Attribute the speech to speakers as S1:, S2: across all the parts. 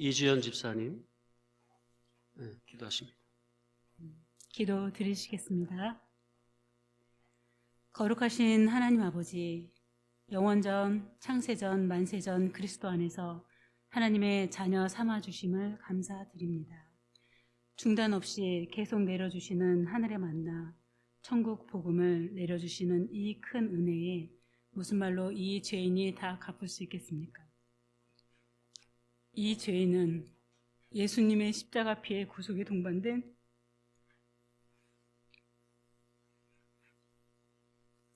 S1: 이주연 집사님 기도하십니다.
S2: 기도 드리시겠습니다. 거룩하신 하나님 아버지, 영원전, 창세전, 만세전 그리스도 안에서 하나님의 자녀 삼아주심을 감사드립니다. 중단 없이 계속 내려주시는 하늘의 만나, 천국 복음을 내려주시는 이 큰 은혜에 무슨 말로 이 죄인이 다 갚을 수 있겠습니까? 이 죄인은 예수님의 십자가 피에 구속에 동반된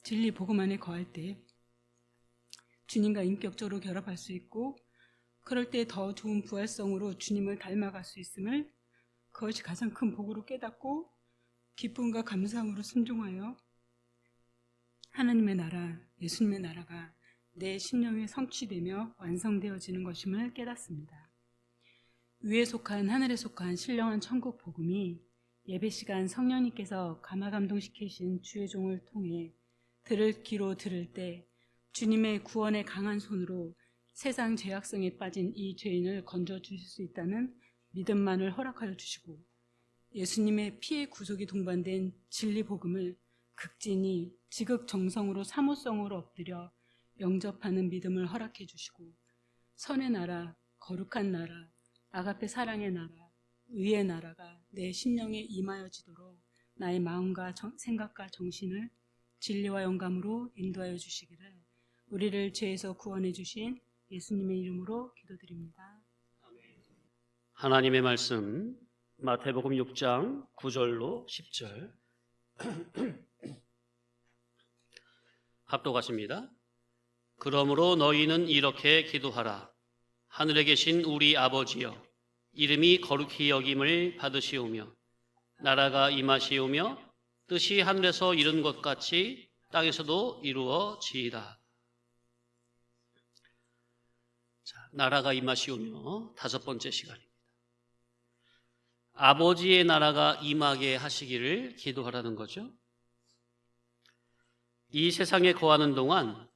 S2: 진리 복음 안에 거할 때 주님과 인격적으로 결합할 수 있고, 그럴 때 더 좋은 부활성으로 주님을 닮아갈 수 있음을, 그것이 가장 큰 복으로 깨닫고 기쁨과 감사함으로 순종하여 하나님의 나라, 예수님의 나라가 내 심령에 성취되며 완성되어지는 것임을 깨닫습니다. 위에 속한 하늘에 속한 신령한 천국 복음이 예배 시간 성령님께서 감화감동시키신 주의 종을 통해 들을 귀로 들을 때 주님의 구원의 강한 손으로 세상 죄악성에 빠진 이 죄인을 건져주실 수 있다는 믿음만을 허락하여 주시고, 예수님의 피의 구속이 동반된 진리 복음을 극진히 지극정성으로 사모성으로 엎드려 영접하는 믿음을 허락해 주시고, 선의 나라, 거룩한 나라, 아가페 사랑의 나라, 의의 나라가 내 심령에 임하여지도록 나의 마음과 생각과 정신을 진리와 영감으로 인도하여 주시기를 우리를 죄에서 구원해 주신 예수님의 이름으로 기도드립니다.
S1: 하나님의 말씀 마태복음 6장 9절로 10절 합독하십니다. 그러므로 너희는 이렇게 기도하라. 하늘에 계신 우리 아버지여, 이름이 거룩히 여김을 받으시오며 나라가 임하시오며 뜻이 하늘에서 이룬 것 같이 땅에서도 이루어지이다. 자, 나라가 임하시오며 다섯 번째 시간입니다. 아버지의 나라가 임하게 하시기를 기도하라는 거죠. 이 세상에 거하는 동안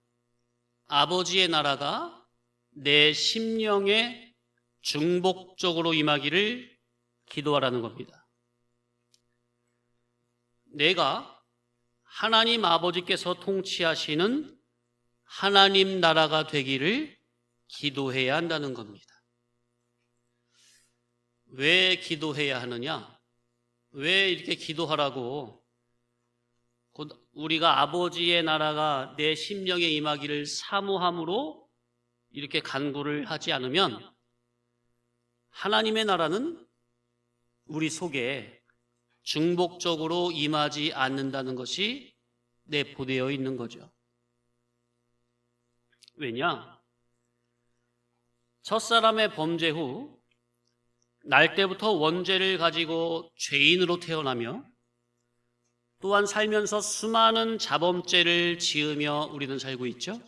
S1: 아버지의 나라가 내 심령에 중복적으로 임하기를 기도하라는 겁니다. 내가 하나님 아버지께서 통치하시는 하나님 나라가 되기를 기도해야 한다는 겁니다. 왜 기도해야 하느냐? 왜 이렇게 기도하라고 우리가 아버지의 나라가 내 심령에 임하기를 사모함으로 이렇게 간구를 하지 않으면 하나님의 나라는 우리 속에 중복적으로 임하지 않는다는 것이 내포되어 있는 거죠. 왜냐? 첫사람의 범죄 후 날 때부터 원죄를 가지고 죄인으로 태어나며 또한 살면서 수많은 자범죄를 지으며 우리는 살고 있죠.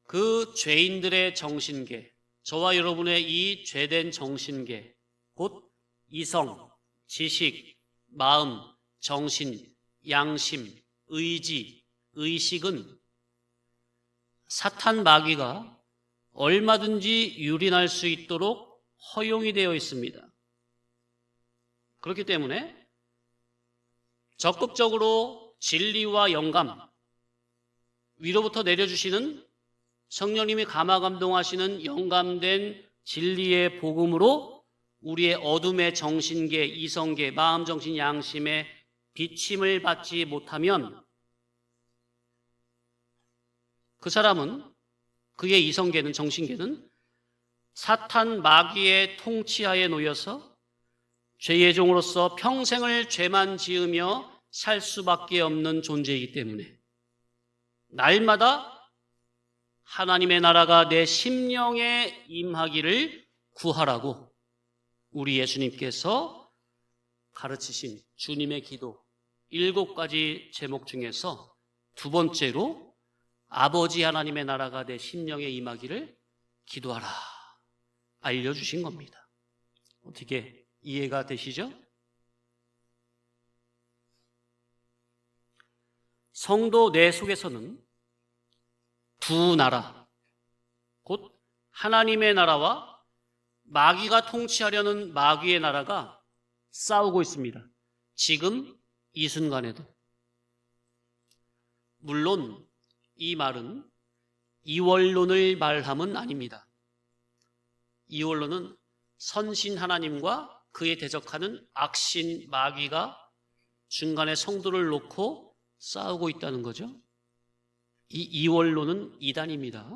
S1: 그 죄인들의 정신계, 저와 여러분의 이 죄된 정신계, 곧 이성, 지식, 마음, 정신, 양심, 의지, 의식은 사탄 마귀가 얼마든지 유린할 수 있도록 허용이 되어 있습니다. 그렇기 때문에 적극적으로 진리와 영감, 위로부터 내려주시는 성령님이 감화감동하시는 영감된 진리의 복음으로 우리의 어둠의 정신계, 이성계, 마음, 정신, 양심의 비침을 받지 못하면 그 사람은, 그의 이성계는, 정신계는 사탄 마귀의 통치하에 놓여서 죄의 종으로서 평생을 죄만 지으며 살 수밖에 없는 존재이기 때문에 날마다 하나님의 나라가 내 심령에 임하기를 구하라고 우리 예수님께서 가르치신 주님의 기도 7가지 제목 중에서 두 번째로 아버지 하나님의 나라가 내 심령에 임하기를 기도하라 알려주신 겁니다. 어떻게 이해가 되시죠? 성도 내 속에서는 두 나라, 곧 하나님의 나라와 마귀가 통치하려는 마귀의 나라가 싸우고 있습니다. 지금 이 순간에도. 물론 이 말은 이원론을 말함은 아닙니다. 이원론은 선신 하나님과 그에 대적하는 악신 마귀가 중간에 성도를 놓고 싸우고 있다는 거죠. 이 이원론은 이단입니다.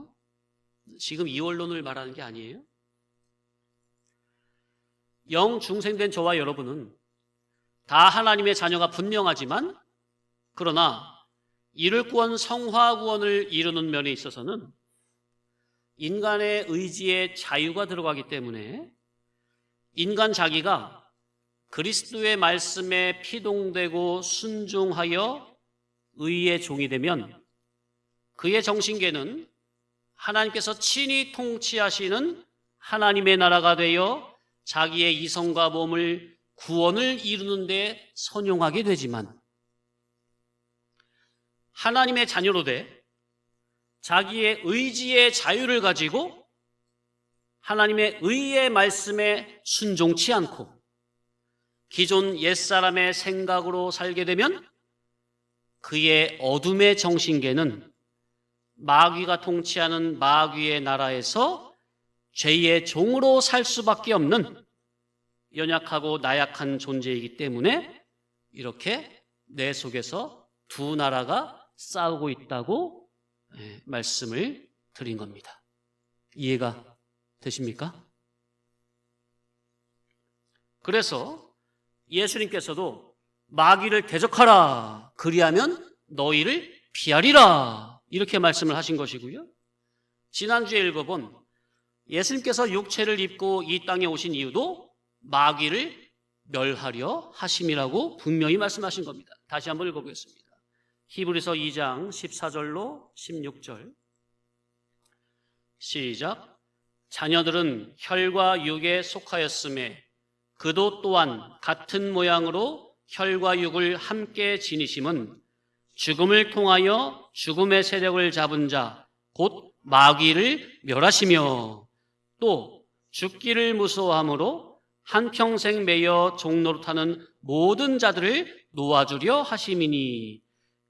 S1: 지금 이원론을 말하는 게 아니에요. 영 중생된 저와 여러분은 다 하나님의 자녀가 분명하지만, 그러나 이룰 구원, 성화 구원을 이루는 면에 있어서는 인간의 의지에 자유가 들어가기 때문에 인간 자기가 그리스도의 말씀에 피동되고 순종하여 의의 종이 되면 그의 정신계는 하나님께서 친히 통치하시는 하나님의 나라가 되어 자기의 이성과 몸을 구원을 이루는 데 선용하게 되지만, 하나님의 자녀로 돼 자기의 의지의 자유를 가지고 하나님의 의의 말씀에 순종치 않고 기존 옛사람의 생각으로 살게 되면 그의 어둠의 정신계는 마귀가 통치하는 마귀의 나라에서 죄의 종으로 살 수밖에 없는 연약하고 나약한 존재이기 때문에 이렇게 내 속에서 두 나라가 싸우고 있다고 말씀을 드린 겁니다. 이해가 되십니까? 그래서 예수님께서도 마귀를 대적하라, 그리하면 너희를 피하리라, 이렇게 말씀을 하신 것이고요. 지난주에 읽어본 예수님께서 육체를 입고 이 땅에 오신 이유도 마귀를 멸하려 하심이라고 분명히 말씀하신 겁니다. 다시 한번 읽어보겠습니다. 히브리서 2장 14절로 16절 시작. 자녀들은 혈과 육에 속하였음에 그도 또한 같은 모양으로 혈과 육을 함께 지니심은 죽음을 통하여 죽음의 세력을 잡은 자 곧 마귀를 멸하시며 또 죽기를 무서워함으로 한평생 매여 종노릇하는 모든 자들을 놓아주려 하심이니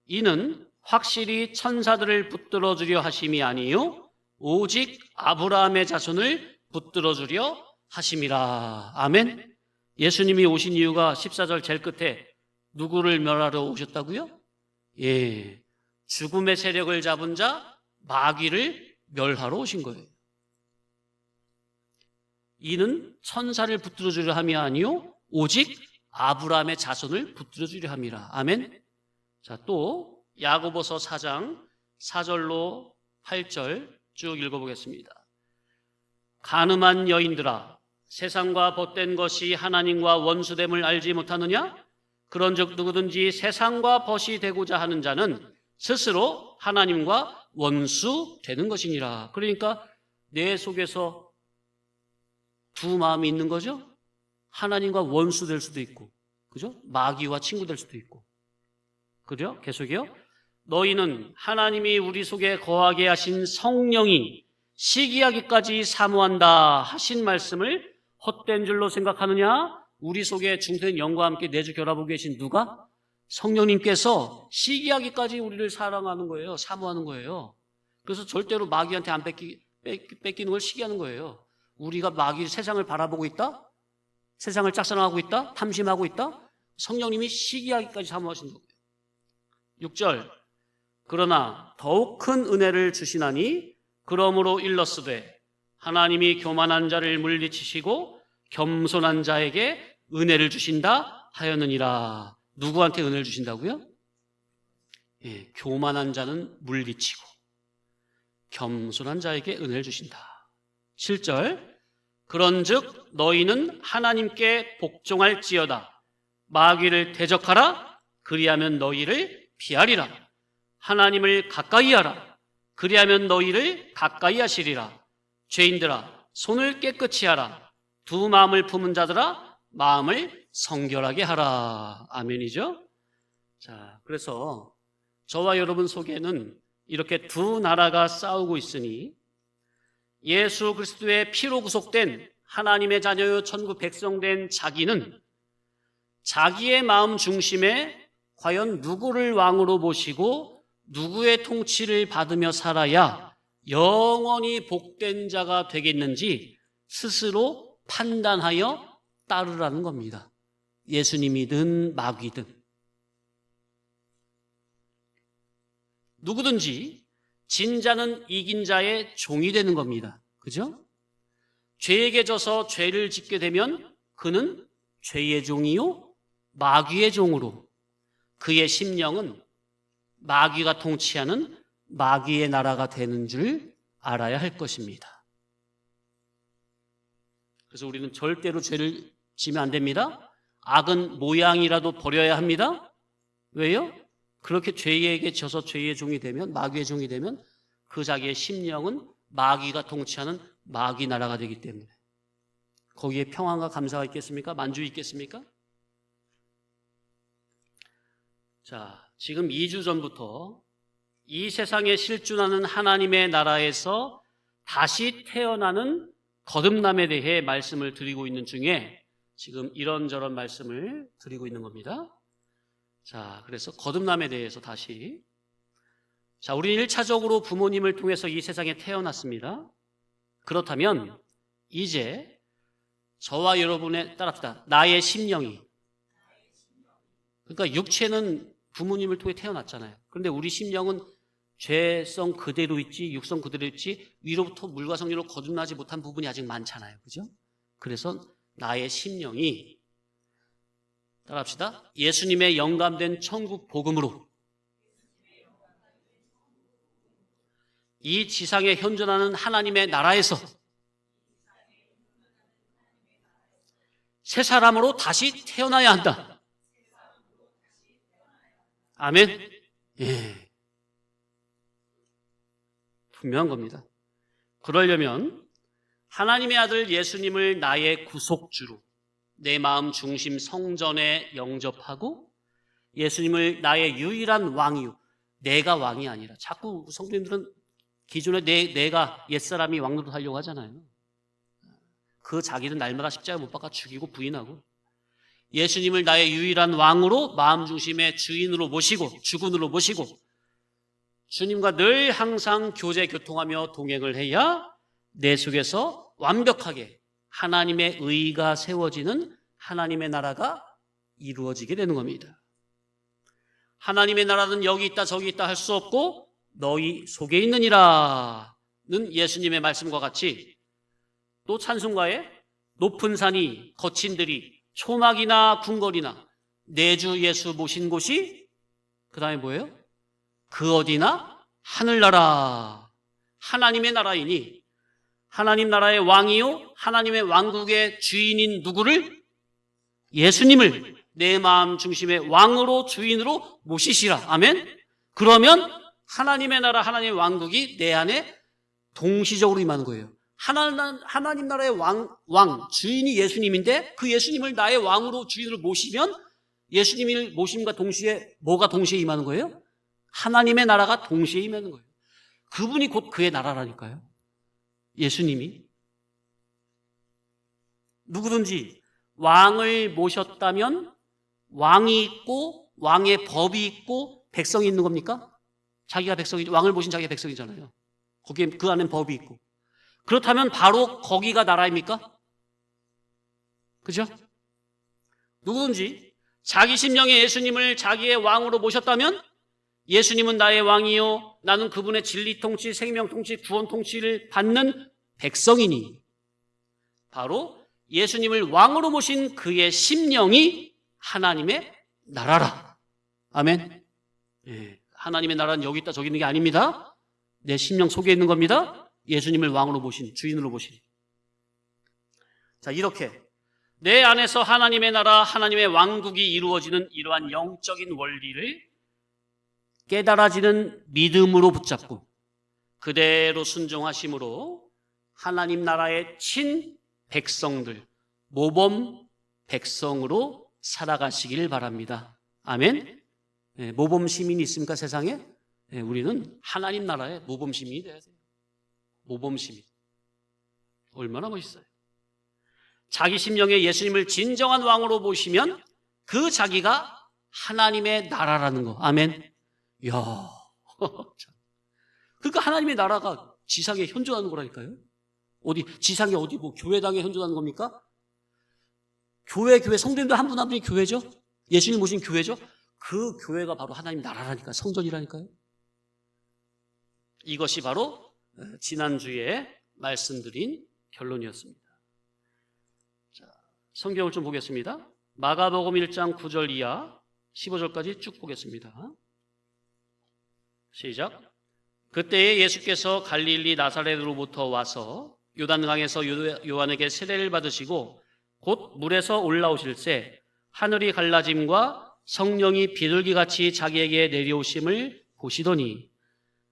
S1: 이는 확실히 천사들을 붙들어 주려 하심이 아니요 오직 아브라함의 자손을 붙들어 주려 하심이라. 아멘. 예수님이 오신 이유가 14절 제일 끝에 누구를 멸하러 오셨다고요? 예, 죽음의 세력을 잡은 자 마귀를 멸하러 오신 거예요. 이는 천사를 붙들어 주려 함이 아니요 오직 아브라함의 자손을 붙들어 주려 함이라. 아멘. 자, 또 야고보서 4장 4절로 8절 쭉 읽어보겠습니다. 간음한 여인들아, 세상과 벗된 것이 하나님과 원수됨을 알지 못하느냐? 그런즉 누구든지 세상과 벗이 되고자 하는 자는 스스로 하나님과 원수 되는 것이니라. 그러니까 내 속에서 두 마음이 있는 거죠. 하나님과 원수 될 수도 있고, 그죠? 마귀와 친구 될 수도 있고. 그래요? 계속이요. 너희는 하나님이 우리 속에 거하게 하신 성령이 시기하기까지 사모한다 하신 말씀을 헛된 줄로 생각하느냐? 우리 속에 중생 영과 함께 내주 결합하고 계신 누가? 성령님께서 시기하기까지 우리를 사랑하는 거예요. 사모하는 거예요. 그래서 절대로 마귀한테 안 뺏기는 걸 시기하는 거예요. 우리가 마귀 세상을 바라보고 있다? 세상을 짝사랑하고 있다? 탐심하고 있다? 성령님이 시기하기까지 사모하시는 거예요. 6절. 그러나 더욱 큰 은혜를 주시나니 그러므로 일렀으되 하나님이 교만한 자를 물리치시고 겸손한 자에게 은혜를 주신다 하였느니라. 누구한테 은혜를 주신다고요? 예, 교만한 자는 물리치고 겸손한 자에게 은혜를 주신다. 7절. 그런즉 너희는 하나님께 복종할지어다. 마귀를 대적하라. 그리하면 너희를 피하리라. 하나님을 가까이 하라. 그리하면 너희를 가까이 하시리라. 죄인들아, 손을 깨끗이 하라. 두 마음을 품은 자들아, 마음을 성결하게 하라. 아멘이죠? 자, 그래서 저와 여러분 속에는 이렇게 두 나라가 싸우고 있으니 예수 그리스도의 피로 구속된 하나님의 자녀요 천국 백성된 자기는 자기의 마음 중심에 과연 누구를 왕으로 모시고 누구의 통치를 받으며 살아야 영원히 복된 자가 되겠는지 스스로 판단하여 따르라는 겁니다. 예수님이든 마귀든 누구든지 진자는 이긴 자의 종이 되는 겁니다. 그죠? 죄에게 져서 죄를 짓게 되면 그는 죄의 종이요 마귀의 종으로 그의 심령은 마귀가 통치하는 마귀의 나라가 되는 줄 알아야 할 것입니다. 그래서 우리는 절대로 죄를 지면 안 됩니다. 악은 모양이라도 버려야 합니다. 왜요? 그렇게 죄에게 져서 죄의 종이 되면, 마귀의 종이 되면 그 자기의 심령은 마귀가 통치하는 마귀 나라가 되기 때문에 거기에 평안과 감사가 있겠습니까? 만족이 있겠습니까? 자, 지금 2주 전부터 이 세상에 실존하는 하나님의 나라에서 다시 태어나는 거듭남에 대해 말씀을 드리고 있는 중에 지금 이런저런 말씀을 드리고 있는 겁니다. 자, 그래서 거듭남에 대해서 다시. 자, 우리는 1차적으로 부모님을 통해서 이 세상에 태어났습니다. 그렇다면 이제 저와 여러분의 따라합시다. 나의 심령이. 그러니까 육체는 부모님을 통해 태어났잖아요. 그런데 우리 심령은 죄성 그대로 있지, 육성 그대로 있지, 위로부터 물과 성령으로 거듭나지 못한 부분이 아직 많잖아요. 그죠? 그래서 나의 심령이, 따라합시다. 예수님의 영감된 천국 복음으로 이 지상에 현존하는 하나님의 나라에서 새 사람으로 다시 태어나야 한다. 아멘. 예. 분명한 겁니다. 그러려면 하나님의 아들 예수님을 나의 구속주로 내 마음 중심 성전에 영접하고 예수님을 나의 유일한 왕이요. 내가 왕이 아니라 자꾸 성도님들은 기존에 내가 옛사람이 왕으로 하려고 하잖아요. 그 자기는 날마다 십자가 못 박아 죽이고 부인하고 예수님을 나의 유일한 왕으로 마음 중심의 주인으로 모시고 주군으로 모시고 주님과 늘 항상 교제 교통하며 동행을 해야 내 속에서 완벽하게 하나님의 의가 세워지는 하나님의 나라가 이루어지게 되는 겁니다. 하나님의 나라는 여기 있다 저기 있다 할 수 없고 너희 속에 있느니라는 예수님의 말씀과 같이 또 찬송가에 높은 산이 거친 들이 초막이나 궁궐이나 내 주 예수 모신 곳이 그 다음에 뭐예요? 그 어디나 하늘나라 하나님의 나라이니 하나님 나라의 왕이요 하나님의 왕국의 주인인 누구를? 예수님을 내 마음 중심의 왕으로 주인으로 모시시라. 아멘. 그러면 하나님의 나라 하나님의 왕국이 내 안에 동시적으로 임하는 거예요. 하나님 나라의 왕 주인이 예수님인데 그 예수님을 나의 왕으로 주인으로 모시면 예수님을 모심과 동시에 뭐가 동시에 임하는 거예요? 하나님의 나라가 동시에 임하는 거예요. 그분이 곧 그의 나라라니까요. 예수님이. 누구든지 왕을 모셨다면 왕이 있고 왕의 법이 있고 백성이 있는 겁니까? 자기가 백성이죠. 왕을 모신 자기가 백성이잖아요. 거기에 그 안엔 법이 있고. 그렇다면 바로 거기가 나라입니까? 그죠? 누구든지 자기 심령에 예수님을 자기의 왕으로 모셨다면 예수님은 나의 왕이요 나는 그분의 진리 통치, 생명 통치, 구원 통치를 받는 백성이니 바로 예수님을 왕으로 모신 그의 심령이 하나님의 나라라. 아멘. 예, 하나님의 나라는 여기 있다 저기 있는 게 아닙니다. 내 심령 속에 있는 겁니다. 예수님을 왕으로 모신, 주인으로 모신. 자, 이렇게 내 안에서 하나님의 나라, 하나님의 왕국이 이루어지는 이러한 영적인 원리를 깨달아지는 믿음으로 붙잡고 그대로 순종하심으로 하나님 나라의 친 백성들, 모범 백성으로 살아가시길 바랍니다. 아멘. 네, 모범 시민이 있습니까 세상에? 네, 우리는 하나님 나라의 모범 시민이 돼야 돼요. 모범 시민. 얼마나 멋있어요. 자기 심령에 예수님을 진정한 왕으로 보시면 그 자기가 하나님의 나라라는 거. 아멘. 이야. 그러니까 하나님의 나라가 지상에 현존하는 거라니까요. 어디 지상에 어디 뭐 교회당에 현존하는 겁니까? 교회 성도님들 한 분 한 분이 교회죠. 예수님 모신 교회죠. 그 교회가 바로 하나님 나라라니까, 성전이라니까요. 이것이 바로 지난주에 말씀드린 결론이었습니다. 자, 성경을 좀 보겠습니다. 마가복음 1장 9절 이하 15절까지 쭉 보겠습니다. 시작. 그때에 예수께서 갈릴리 나사렛으로부터 와서 요단강에서 요한에게 세례를 받으시고 곧 물에서 올라오실새 하늘이 갈라짐과 성령이 비둘기같이 자기에게 내려오심을 보시더니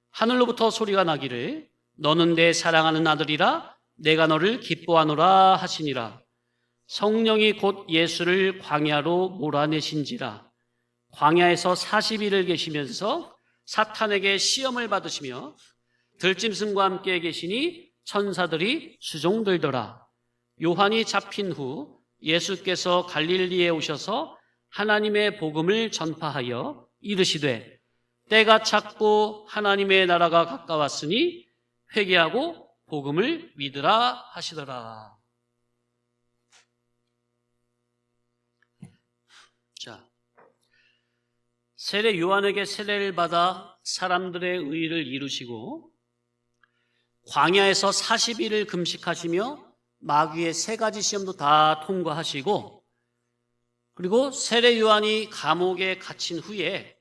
S1: 하늘로부터 소리가 나기를 너는 내 사랑하는 아들이라 내가 너를 기뻐하노라 하시니라. 성령이 곧 예수를 광야로 몰아내신지라. 광야에서 40일을 계시면서 사탄에게 시험을 받으시며 들짐승과 함께 계시니 천사들이 수종들더라. 요한이 잡힌 후 예수께서 갈릴리에 오셔서 하나님의 복음을 전파하여 이르시되 때가 찼고 하나님의 나라가 가까웠으니 회개하고 복음을 믿으라 하시더라. 자, 세례 요한에게 세례를 받아 사람들의 의를 이루시고 광야에서 40일을 금식하시며 마귀의 3가지 시험도 다 통과하시고 그리고 세례 요한이 감옥에 갇힌 후에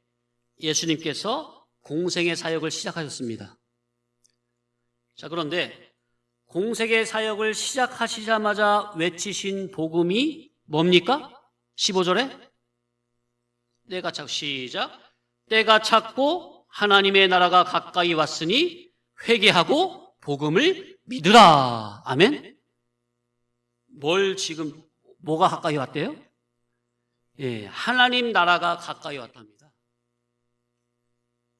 S1: 예수님께서 공생의 사역을 시작하셨습니다. 자, 그런데 공생의 사역을 시작하시자마자 외치신 복음이 뭡니까? 15절에 때가 찼고 시작. 때가 찼고 하나님의 나라가 가까이 왔으니 회개하고 복음을 믿으라. 아멘. 뭐가 가까이 왔대요? 예, 하나님 나라가 가까이 왔답니다.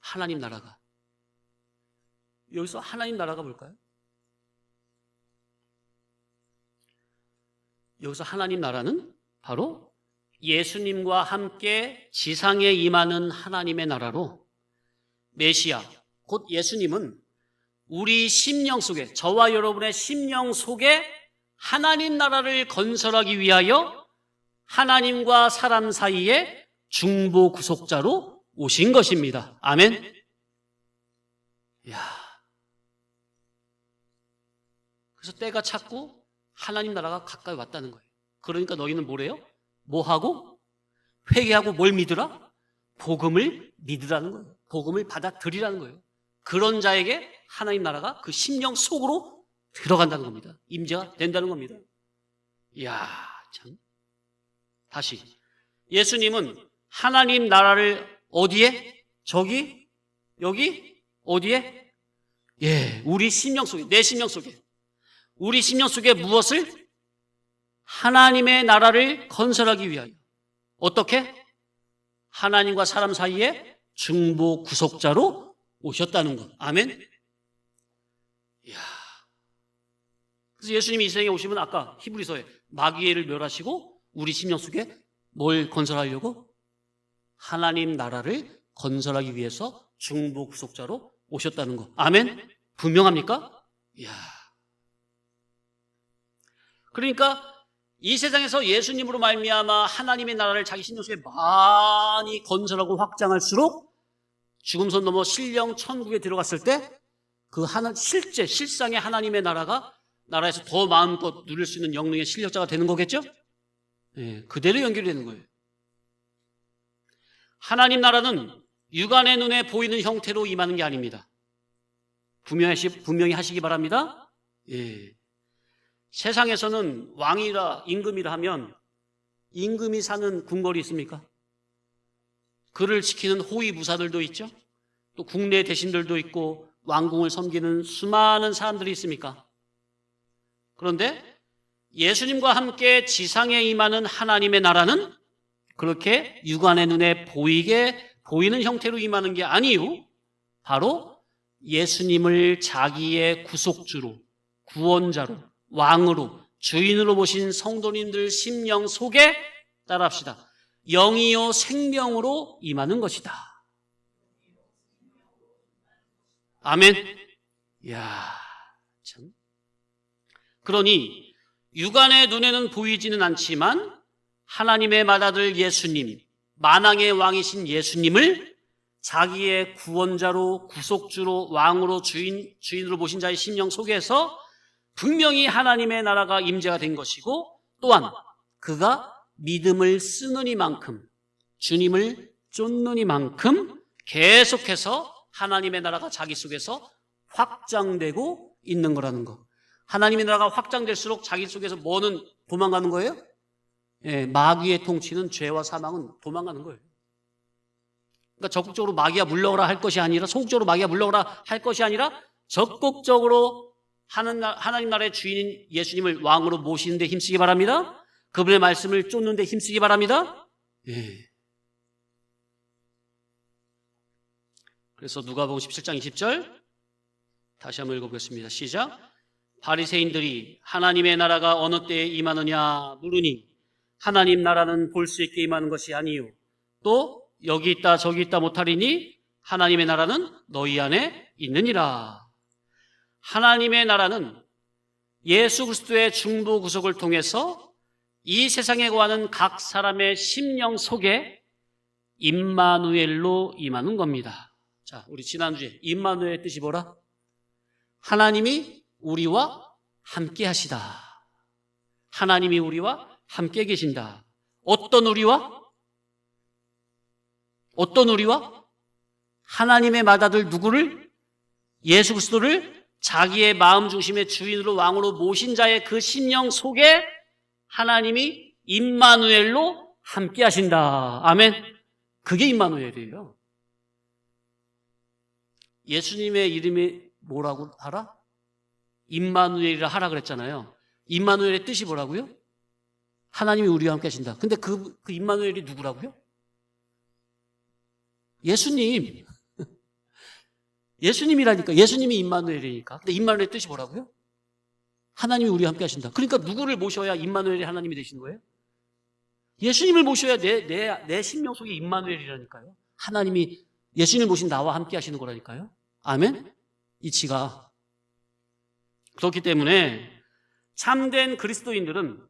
S1: 하나님 나라가. 여기서 하나님 나라가 뭘까요? 여기서 하나님 나라는 바로 예수님과 함께 지상에 임하는 하나님의 나라로 메시아, 곧 예수님은 우리 심령 속에, 저와 여러분의 심령 속에 하나님 나라를 건설하기 위하여 하나님과 사람 사이에 중보 구속자로 오신 것입니다. 아멘. 이야. 그래서 때가 찼고 하나님 나라가 가까이 왔다는 거예요. 그러니까 너희는 뭐래요? 뭐하고? 회개하고 뭘 믿으라? 복음을 믿으라는 거예요. 복음을 받아들이라는 거예요. 그런 자에게 하나님 나라가 그 심령 속으로 들어간다는 겁니다. 임재가 된다는 겁니다. 이야, 참. 다시. 예수님은 하나님 나라를 어디에? 저기? 여기? 어디에? 예, 우리 심령 속에, 내 심령 속에. 우리 심령 속에 무엇을? 하나님의 나라를 건설하기 위하여. 어떻게? 하나님과 사람 사이에 중보 구속자로 오셨다는 것. 아멘. 이야. 그래서 예수님이 이 세상에 오시면 아까 히브리서에 마귀를 멸하시고 우리 심령 속에 뭘 건설하려고? 하나님 나라를 건설하기 위해서 중보 구속자로 오셨다는 것. 아멘. 분명합니까? 이야. 그러니까 이 세상에서 예수님으로 말미암아 하나님의 나라를 자기 심령 속에 많이 건설하고 확장할수록 죽음선 넘어 신령 천국에 들어갔을 때 그 실상의 하나님의 나라에서 더 마음껏 누릴 수 있는 영능의 실력자가 되는 거겠죠? 예, 그대로 연결이 되는 거예요. 하나님 나라는 육안의 눈에 보이는 형태로 임하는 게 아닙니다. 분명히 하시기 바랍니다. 예. 세상에서는 왕이라 임금이라 하면 임금이 사는 궁궐이 있습니까? 그를 지키는 호위 무사들도 있죠. 또 국내 대신들도 있고 왕궁을 섬기는 수많은 사람들이 있습니까? 그런데 예수님과 함께 지상에 임하는 하나님의 나라는 그렇게 육안의 눈에 보이는 형태로 임하는 게 아니요, 바로 예수님을 자기의 구속주로, 구원자로, 왕으로 주인으로 모신 성도님들 심령 속에 따라합시다. 영이요 생명으로 임하는 것이다. 아멘. 이야, 참. 그러니 육안의 눈에는 보이지는 않지만 하나님의 맏아들 예수님, 만왕의 왕이신 예수님을 자기의 구원자로 구속주로 왕으로 주인으로 모신 자의 심령 속에서 분명히 하나님의 나라가 임재가 된 것이고, 또한 그가 믿음을 쓰느니만큼, 주님을 쫓느니만큼 계속해서 하나님의 나라가 자기 속에서 확장되고 있는 거라는 거. 하나님의 나라가 확장될수록 자기 속에서 뭐는 도망가는 거예요? 마귀의 통치는, 죄와 사망은 도망가는 거예요. 그러니까 적극적으로 마귀야 물러가라 할 것이 아니라, 소극적으로 마귀야 물러가라 할 것이 아니라 적극적으로 하나님 나라의 주인인 예수님을 왕으로 모시는 데 힘쓰기 바랍니다. 그분의 말씀을 쫓는 데 힘쓰기 바랍니다. 그래서 누가복음 17장 20절 다시 한번 읽어보겠습니다. 시작. 바리새인들이 하나님의 나라가 어느 때에 임하느냐 물으니 하나님 나라는 볼 수 있게 임하는 것이 아니요 또 여기 있다 저기 있다 못하리니 하나님의 나라는 너희 안에 있느니라. 하나님의 나라는 예수 그리스도의 중보 구속을 통해서 이 세상에 거하는 각 사람의 심령 속에 임마누엘로 임하는 겁니다. 자, 우리 지난주에 임마누엘의 뜻이 뭐라? 하나님이 우리와 함께 하시다. 하나님이 우리와 함께 계신다. 어떤 우리와? 어떤 우리와? 하나님의 맏아들 누구를? 예수 그리스도를 자기의 마음 중심의 주인으로 왕으로 모신 자의 그 심령 속에 하나님이 임마누엘로 함께 하신다. 아멘. 그게 임마누엘이에요. 예수님의 이름이 뭐라고 알아? 임마누엘이라 하라 그랬잖아요. 임마누엘의 뜻이 뭐라고요? 하나님이 우리와 함께 하신다. 근데 그 임마누엘이 누구라고요? 예수님. 예수님이라니까. 예수님이 임마누엘이니까. 근데 임마누엘의 뜻이 뭐라고요? 하나님이 우리와 함께 하신다. 그러니까 누구를 모셔야 임마누엘이 하나님이 되시는 거예요? 예수님을 모셔야 내 심령 속에 임마누엘이라니까요. 하나님이 예수님을 모신 나와 함께 하시는 거라니까요. 아멘? 이치가. 그렇기 때문에 참된 그리스도인들은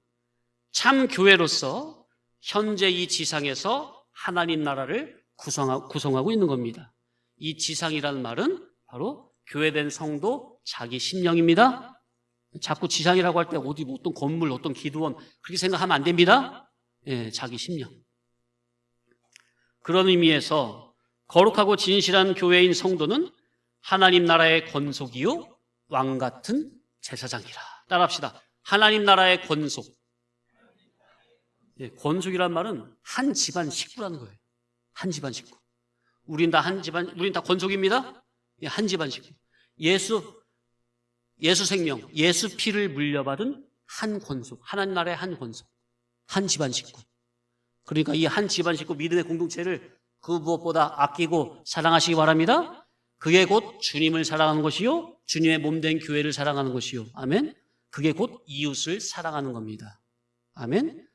S1: 참 교회로서 현재 이 지상에서 하나님 나라를 구성하고 있는 겁니다. 이 지상이라는 말은 바로 교회된 성도 자기 심령입니다. 자꾸 지상이라고 할 때 어디 어떤 건물, 어떤 기도원 그렇게 생각하면 안 됩니다. 자기 심령. 그런 의미에서 거룩하고 진실한 교회인 성도는 하나님 나라의 권속이요 왕 같은 제사장이라. 따라합시다. 하나님 나라의 권속. 권속이란 말은 한 집안 식구라는 거예요. 한 집안 식구. 우린 다 권속입니다. 한 집안 식구. 예수 생명, 예수 피를 물려받은 한 권속. 하나님 나라의 한 권속. 한 집안 식구. 그러니까 이 한 집안 식구 믿음의 공동체를 그 무엇보다 아끼고 사랑하시기 바랍니다. 그게 곧 주님을 사랑하는 것이요 주님의 몸된 교회를 사랑하는 것이요. 아멘. 그게 곧 이웃을 사랑하는 겁니다. 아멘.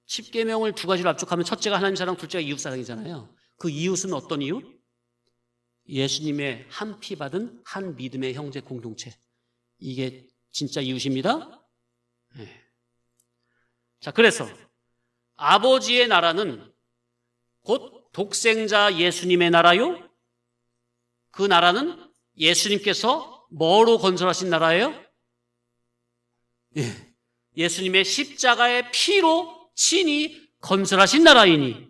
S1: 10계명을 두 가지로 압축하면 첫째가 하나님 사랑, 둘째가 이웃 사랑이잖아요. 그 이웃은 어떤 이웃? 예수님의 한 피 받은 한 믿음의 형제 공동체. 이게 진짜 이웃입니다. 네. 자, 그래서 아버지의 나라는 곧 독생자 예수님의 나라요. 그 나라는 예수님께서 뭐로 건설하신 나라예요? 예수님의 십자가의 피로 친히 건설하신 나라이니,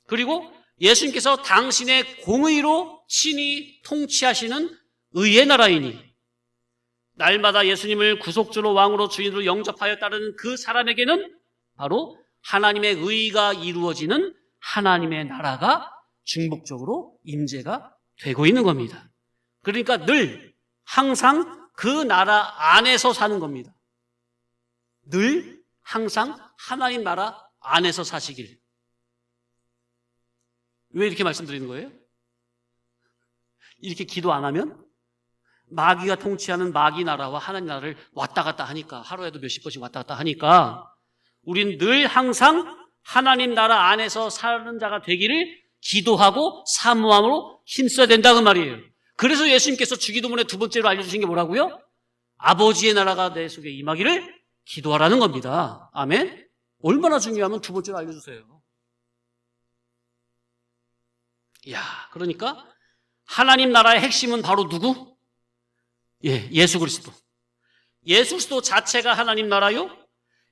S1: 그리고 예수님께서 당신의 공의로 친히 통치하시는 의의 나라이니, 날마다 예수님을 구속주로 왕으로 주인으로 영접하여 따르는 그 사람에게는 바로 하나님의 의가 이루어지는 하나님의 나라가 중복적으로 임재가 되고 있는 겁니다. 그러니까 늘 항상 그 나라 안에서 사는 겁니다. 늘 항상 하나님 나라 안에서 사시길. 왜 이렇게 말씀드리는 거예요? 이렇게 기도 안 하면 마귀가 통치하는 마귀 나라와 하나님 나라를 왔다 갔다 하니까, 하루에도 몇십 번씩 왔다 갔다 하니까 우린 늘 항상 하나님 나라 안에서 사는 자가 되기를 기도하고 사모함으로 힘써야 된다 그 말이에요. 그래서 예수님께서 주기도문의 두 번째로 알려주신 게 뭐라고요? 아버지의 나라가 내 속에 임하기를 기도하라는 겁니다. 아멘? 얼마나 중요하면 두 번째로 알려주세요. 이야, 그러니까 하나님 나라의 핵심은 바로 누구? 예수 그리스도. 예수 그리스도 자체가 하나님 나라요.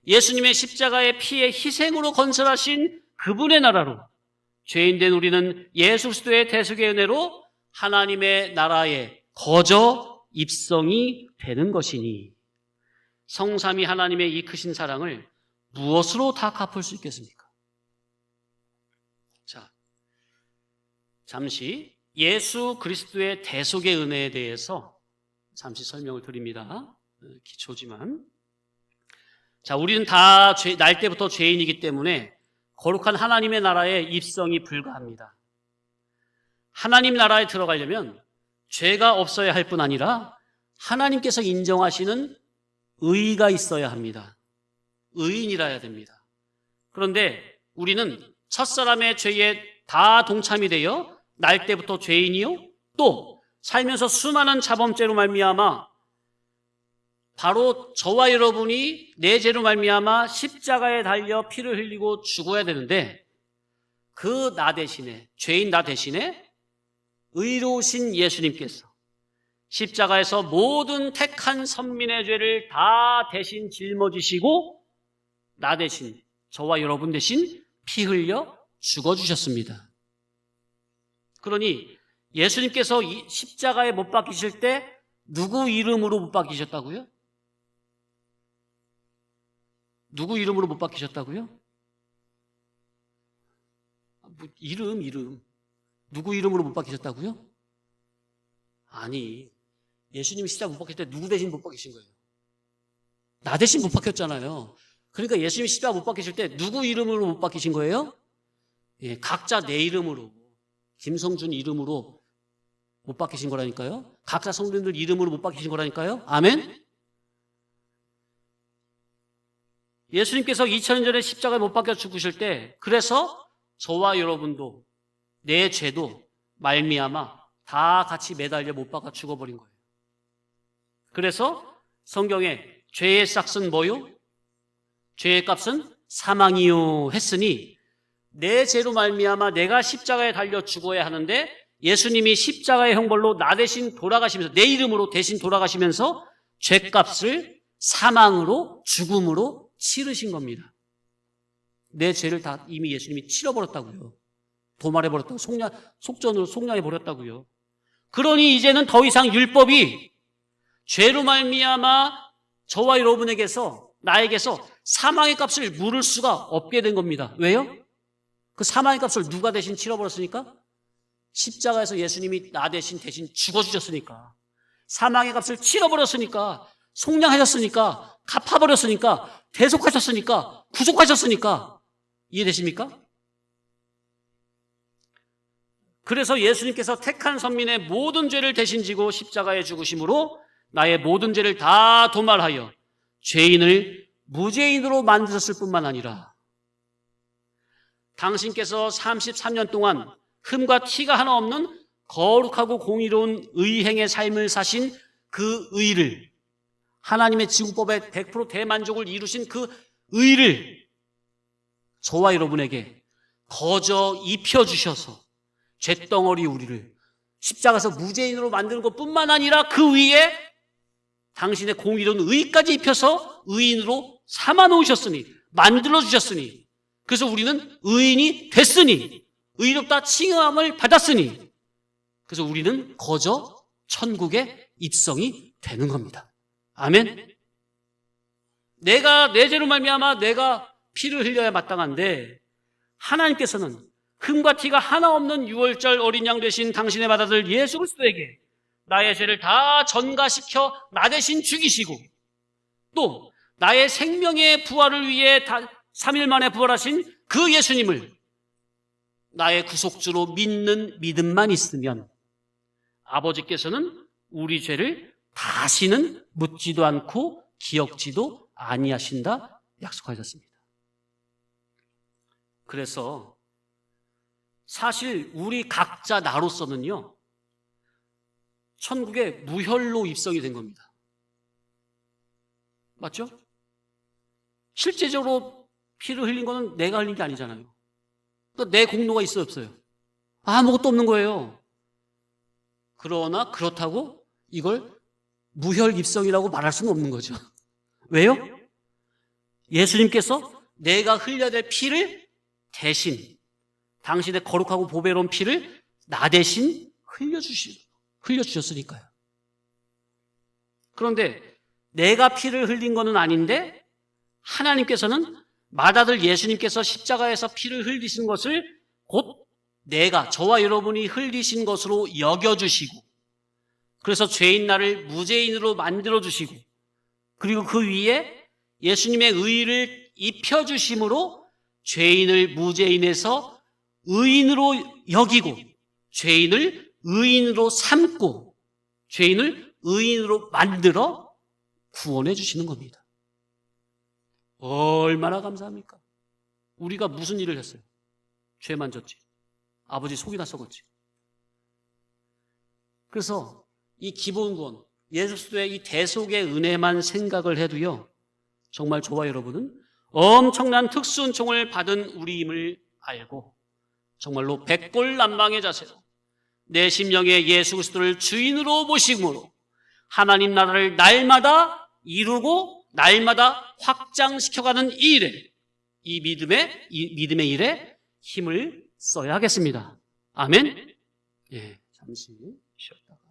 S1: 예수님의 십자가의 피의 희생으로 건설하신 그분의 나라로 죄인된 우리는 예수 그리스도의 대속의 은혜로 하나님의 나라의 거저 입성이 되는 것이니 성삼위 하나님의 이 크신 사랑을 무엇으로 다 갚을 수 있겠습니까? 자, 잠시 예수 그리스도의 대속의 은혜에 대해서 잠시 설명을 드립니다. 기초지만. 자, 우리는 다 날 때부터 죄인이기 때문에 거룩한 하나님의 나라에 입성이 불가합니다. 하나님 나라에 들어가려면 죄가 없어야 할 뿐 아니라 하나님께서 인정하시는 의가 있어야 합니다. 의인이라야 됩니다. 그런데 우리는 첫사람의 죄에 다 동참이 되어 날 때부터 죄인이요, 또 살면서 수많은 자범죄로 말미암아 바로 저와 여러분이 내 죄로 말미암아 십자가에 달려 피를 흘리고 죽어야 되는데 그 나 대신에, 죄인 나 대신에 의로우신 예수님께서 십자가에서 모든 택한 선민의 죄를 다 대신 짊어지시고 나 대신, 저와 여러분 대신 피 흘려 죽어주셨습니다. 그러니 예수님께서 이 십자가에 못 박히실 때 누구 이름으로 못 박히셨다고요? 누구 이름으로 못 박히셨다고요? 이름. 누구 이름으로 못 박히셨다고요? 아니, 예수님이 십자가 못 박힐 때 누구 대신 못 박히신 거예요? 나 대신 못 박혔잖아요. 그러니까 예수님이 십자가 못 박히실 때 누구 이름으로 못 박히신 거예요? 각자 내 이름으로, 김성준 이름으로 못 박히신 거라니까요. 각자 성도님들 이름으로 못 박히신 거라니까요. 아멘? 예수님께서 2000년 전에 십자가에 못 박혀 죽으실 때 그래서 저와 여러분도 내 죄도 말미암아 다 같이 매달려 못 박아 죽어버린 거예요. 그래서 성경에 죄의 싹은 뭐요? 죄의 값은 사망이요 했으니 내 죄로 말미암아 내가 십자가에 달려 죽어야 하는데 예수님이 십자가의 형벌로 나 대신 돌아가시면서 내 이름으로 대신 돌아가시면서 죄값을 사망으로 죽음으로 치르신 겁니다. 내 죄를 다 이미 예수님이 치러버렸다고요. 도말해버렸다고, 속전으로 속량해버렸다고요. 그러니 이제는 더 이상 율법이 죄로 말미암아 저와 여러분에게서, 나에게서 사망의 값을 물을 수가 없게 된 겁니다. 왜요? 그 사망의 값을 누가 대신 치러버렸으니까? 십자가에서 예수님이 나 대신 죽어주셨으니까. 사망의 값을 치러버렸으니까, 속량하셨으니까, 갚아버렸으니까, 대속하셨으니까, 구속하셨으니까. 이해되십니까? 그래서 예수님께서 택한 선민의 모든 죄를 대신 지고 십자가에 죽으심으로 나의 모든 죄를 다 도말하여 죄인을 무죄인으로 만드셨을 뿐만 아니라 당신께서 33년 동안 흠과 티가 하나 없는 거룩하고 공의로운 의행의 삶을 사신 그 의를, 하나님의 지구법에 100% 대만족을 이루신 그 의를 저와 여러분에게 거저 입혀주셔서 잿덩어리 우리를 십자가에서 무죄인으로 만드는 것뿐만 아니라 그 위에 당신의 공의로운 의까지 입혀서 의인으로 삼아놓으셨으니, 만들어주셨으니, 그래서 우리는 의인이 됐으니, 의롭다 칭함을 받았으니, 그래서 우리는 거저 천국의 입성이 되는 겁니다. 아멘? 내가 내 죄로 말미암아 내가 피를 흘려야 마땅한데 하나님께서는 흠과 티가 하나 없는 유월절 어린 양 되신 당신의 맏아들 예수 그리스도에게 나의 죄를 다 전가시켜 나 대신 죽이시고 또 나의 생명의 부활을 위해 3일 만에 부활하신 그 예수님을 나의 구속주로 믿는 믿음만 있으면 아버지께서는 우리 죄를 다시는 묻지도 않고 기억지도 아니하신다 약속하셨습니다. 그래서 사실 우리 각자 나로서는요, 천국에 무혈로 입성이 된 겁니다. 맞죠? 실제적으로 피를 흘린 거는 내가 흘린 게 아니잖아요. 그러니까 내 공로가 있어요, 없어요? 아무것도 없는 거예요. 그러나 그렇다고 이걸 무혈 입성이라고 말할 수는 없는 거죠. 왜요? 예수님께서 내가 흘려야 될 피를 대신, 당신의 거룩하고 보배로운 피를 나 대신 흘려주셨으니까요. 그런데 내가 피를 흘린 거는 아닌데 하나님께서는 맏아들 예수님께서 십자가에서 피를 흘리신 것을 곧 내가, 저와 여러분이 흘리신 것으로 여겨주시고, 그래서 죄인 나를 무죄인으로 만들어주시고, 그리고 그 위에 예수님의 의를 입혀주심으로 죄인을 무죄인에서 의인으로 여기고, 죄인을 의인으로 삼고, 죄인을 의인으로 만들어 구원해 주시는 겁니다. 얼마나 감사합니까? 우리가 무슨 일을 했어요? 죄만 졌지. 아버지 속이나 썩었지. 그래서 이 기본 구원, 예수 그리스도의 이 대속의 은혜만 생각을 해도요, 정말 저와 여러분은 엄청난 특수 은총을 받은 우리임을 알고 정말로 백골난방의 자세로 내 심령에 예수 그리스도를 주인으로 모심으로 하나님 나라를 날마다 이루고 날마다 확장시켜가는 이 일에, 이 믿음의 일에 힘을 써야 하겠습니다. 아멘. 예, 잠시 쉬었다가.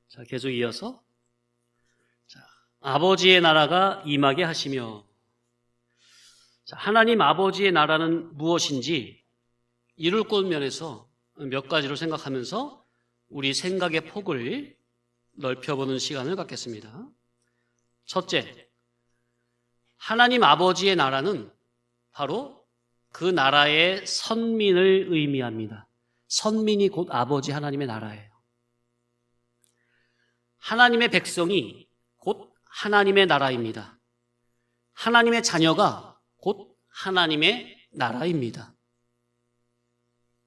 S1: 자, 계속 이어서 자, 아버지의 나라가 임하게 하시며. 자, 하나님 아버지의 나라는 무엇인지 이룰 것 면에서 몇 가지로 생각하면서 우리 생각의 폭을 넓혀보는 시간을 갖겠습니다. 첫째, 하나님 아버지의 나라는 바로 그 나라의 선민을 의미합니다. 선민이 곧 아버지 하나님의 나라예요. 하나님의 백성이 곧 하나님의 나라입니다. 하나님의 자녀가 곧 하나님의 나라입니다.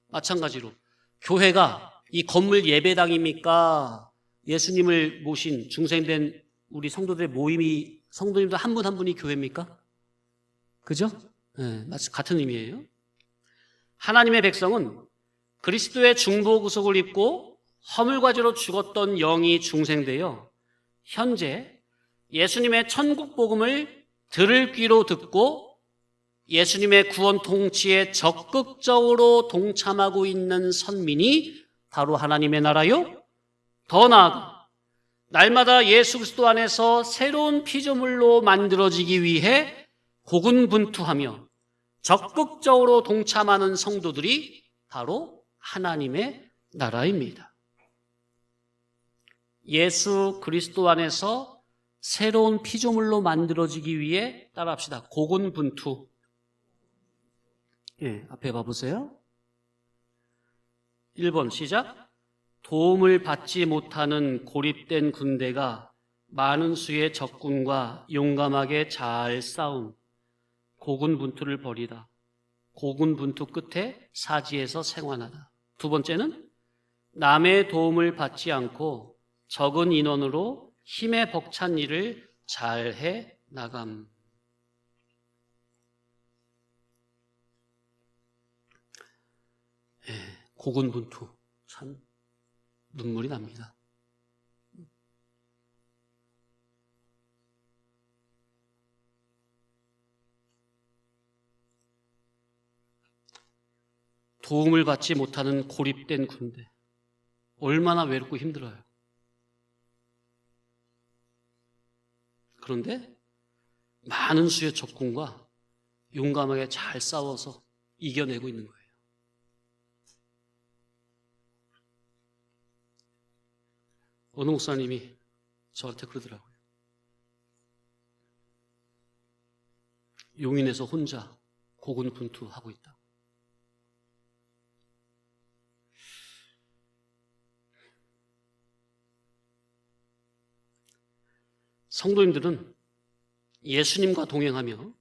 S1: 마찬가지로 교회가 이 건물 예배당입니까? 예수님을 모신 중생된 우리 성도들의 모임이 성도님들 한 분 한 분이 교회입니까? 그죠? 네, 같은 의미예요. 하나님의 백성은 그리스도의 중보 구속을 입고 허물과지로 죽었던 영이 중생되어 현재 예수님의 천국 복음을 들을 귀로 듣고 예수님의 구원 통치에 적극적으로 동참하고 있는 선민이 바로 하나님의 나라요. 더 나아가 날마다 예수 그리스도 안에서 새로운 피조물로 만들어지기 위해 고군분투하며 적극적으로 동참하는 성도들이 바로 하나님의 나라입니다. 예수 그리스도 안에서 새로운 피조물로 만들어지기 위해 따라합시다. 고군분투. 예, 앞에 봐보세요. 1번 시작. 도움을 받지 못하는 고립된 군대가 많은 수의 적군과 용감하게 잘 싸움. 고군분투를 벌이다. 고군분투 끝에 사지에서 생환하다. 두 번째는 남의 도움을 받지 않고 적은 인원으로 힘에 벅찬 일을 잘해 나감. 예, 고군분투 참 눈물이 납니다. 도움을 받지 못하는 고립된 군대. 얼마나 외롭고 힘들어요. 그런데 많은 수의 적군과 용감하게 잘 싸워서 이겨내고 있는 거예요. 어느 목사님이 저한테 그러더라고요. 용인에서 혼자 고군분투하고 있다. 성도님들은 예수님과 동행하며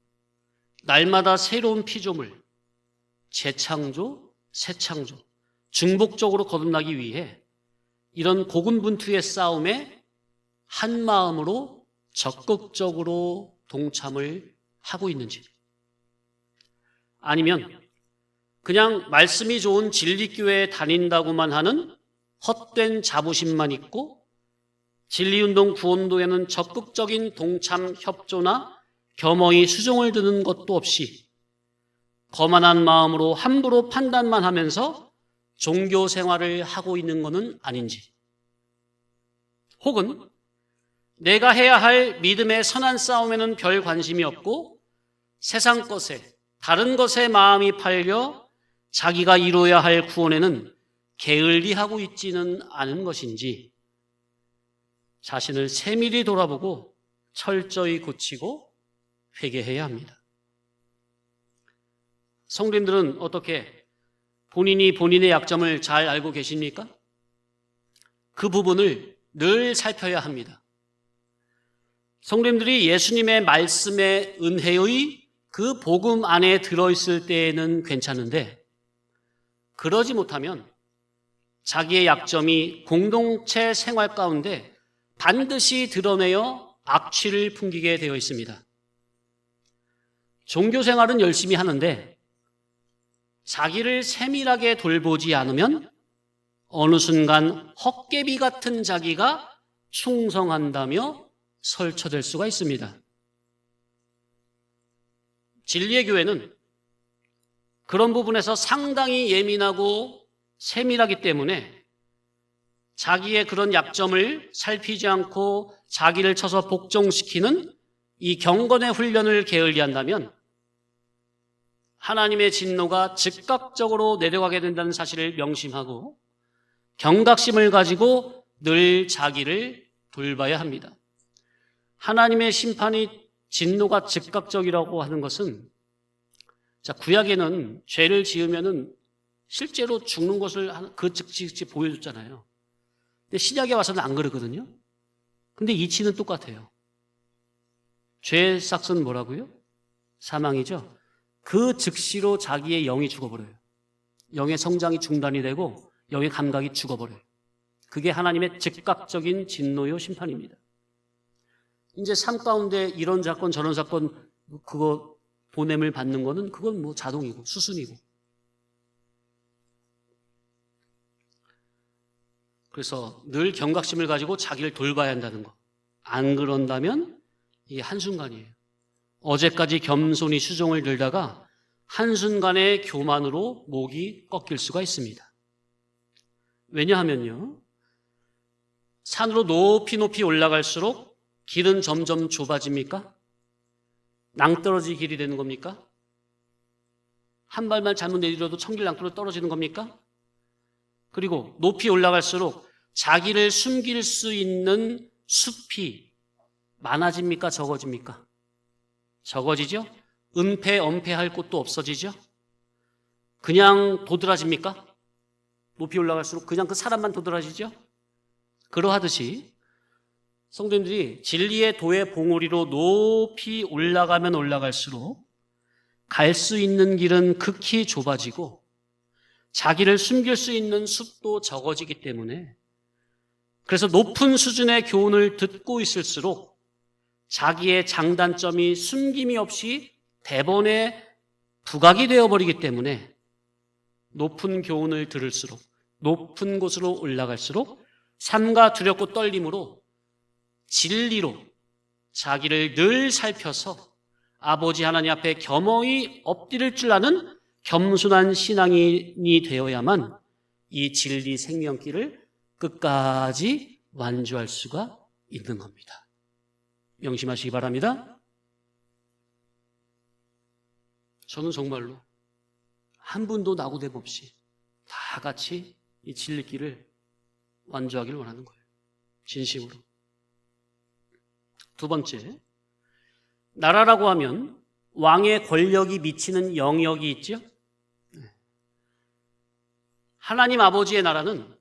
S1: 날마다 새로운 피조물, 재창조, 새창조, 중복적으로 거듭나기 위해 이런 고군분투의 싸움에 한 마음으로 적극적으로 동참을 하고 있는지, 아니면 그냥 말씀이 좋은 진리교회에 다닌다고만 하는 헛된 자부심만 있고 진리운동 구원도에는 적극적인 동참 협조나 겸허히 수종을 드는 것도 없이 거만한 마음으로 함부로 판단만 하면서 종교 생활을 하고 있는 것은 아닌지, 혹은 내가 해야 할 믿음의 선한 싸움에는 별 관심이 없고 세상 것에, 다른 것에 마음이 팔려 자기가 이루어야 할 구원에는 게을리하고 있지는 않은 것인지 자신을 세밀히 돌아보고 철저히 고치고 회개해야 합니다. 성도님들은 어떻게 본인이 본인의 약점을 잘 알고 계십니까? 그 부분을 늘 살펴야 합니다. 성도님들이 예수님의 말씀의 은혜의 그 복음 안에 들어있을 때에는 괜찮은데, 그러지 못하면 자기의 약점이 공동체 생활 가운데 반드시 드러내어 악취를 풍기게 되어 있습니다. 종교 생활은 열심히 하는데 자기를 세밀하게 돌보지 않으면 어느 순간 헛개비 같은 자기가 충성한다며 설쳐될 수가 있습니다. 진리의 교회는 그런 부분에서 상당히 예민하고 세밀하기 때문에 자기의 그런 약점을 살피지 않고 자기를 쳐서 복종시키는 이 경건의 훈련을 게을리한다면 하나님의 진노가 즉각적으로 내려가게 된다는 사실을 명심하고 경각심을 가지고 늘 자기를 돌봐야 합니다. 하나님의 심판이 진노가 즉각적이라고 하는 것은, 자, 구약에는 죄를 지으면은 실제로 죽는 것을 그 즉시 보여줬잖아요. 근데 신약에 와서는 안 그러거든요. 근데 이치는 똑같아요. 죄의 삭은 뭐라고요? 사망이죠. 그 즉시로 자기의 영이 죽어버려요. 영의 성장이 중단이 되고 영의 감각이 죽어버려요. 그게 하나님의 즉각적인 진노요 심판입니다. 이제 삶 가운데 이런 사건 저런 사건 그거 보냄을 받는 거는 그건 뭐 자동이고 수순이고. 그래서 늘 경각심을 가지고 자기를 돌봐야 한다는 거. 안 그런다면 이게 한순간이에요. 어제까지 겸손히 수종을 들다가 한순간의 교만으로 목이 꺾일 수가 있습니다. 왜냐하면요, 산으로 높이 높이 올라갈수록 길은 점점 좁아집니까? 낭떠러지 길이 되는 겁니까? 한 발만 잘못 내디뎌도 천길 낭떠러지로 떨어지는 겁니까? 그리고 높이 올라갈수록 자기를 숨길 수 있는 숲이 많아집니까? 적어집니까? 적어지죠? 은폐, 엄폐할 곳도 없어지죠? 그냥 도드라집니까? 높이 올라갈수록 그냥 그 사람만 도드라지죠? 그러하듯이 성도님들이 진리의 도의 봉우리로 높이 올라가면 올라갈수록 갈 수 있는 길은 극히 좁아지고 자기를 숨길 수 있는 숲도 적어지기 때문에, 그래서 높은 수준의 교훈을 듣고 있을수록 자기의 장단점이 숨김이 없이 대번에 부각이 되어버리기 때문에 높은 교훈을 들을수록 높은 곳으로 올라갈수록 삼가 두렵고 떨림으로 진리로 자기를 늘 살펴서 아버지 하나님 앞에 겸허히 엎드릴 줄 아는 겸손한 신앙인이 되어야만 이 진리 생명길을 끝까지 완주할 수가 있는 겁니다. 명심하시기 바랍니다. 저는 정말로 한 분도 낙오됨 없이 다 같이 이 진리길을 완주하기를 원하는 거예요. 진심으로. 두 번째, 나라라고 하면 왕의 권력이 미치는 영역이 있죠. 하나님 아버지의 나라는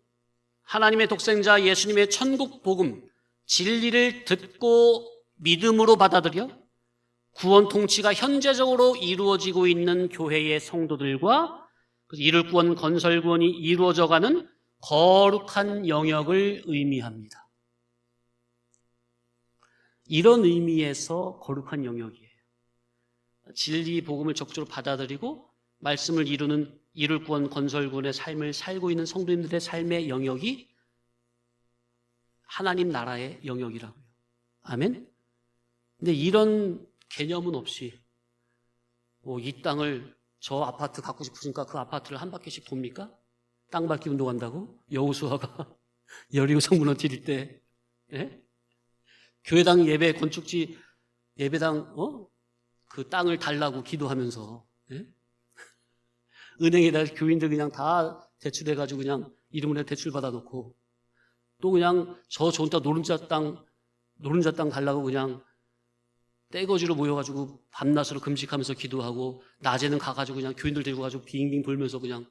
S1: 하나님의 독생자 예수님의 천국 복음, 진리를 듣고 믿음으로 받아들여 구원 통치가 현재적으로 이루어지고 있는 교회의 성도들과 이룰 구원, 건설 구원이 이루어져가는 거룩한 영역을 의미합니다. 이런 의미에서 거룩한 영역이에요. 진리 복음을 적극적으로 받아들이고 말씀을 이룰 구원, 건설 구원의 삶을 살고 있는 성도님들의 삶의 영역이 하나님 나라의 영역이라고요. 아멘? 근데 이런 개념은 없이 이 땅을 저 아파트 갖고 싶으니까 그 아파트를 한 바퀴씩 돕니까? 땅 밟기 운동한다고? 여호수아가 여리고 성문을 드릴 때, 예? 교회당 예배 건축지 예배당 그 땅을 달라고 기도하면서, 예? 은행에다 교인들 그냥 다 대출해가지고 그냥 이름으로 대출 받아놓고 또 그냥 저 좋은 땅 노른자 땅 달라고 그냥 떼거지로 모여가지고 밤낮으로 금식하면서 기도하고 낮에는 가가지고 그냥 교인들 데리고 가지고 빙빙 돌면서 그냥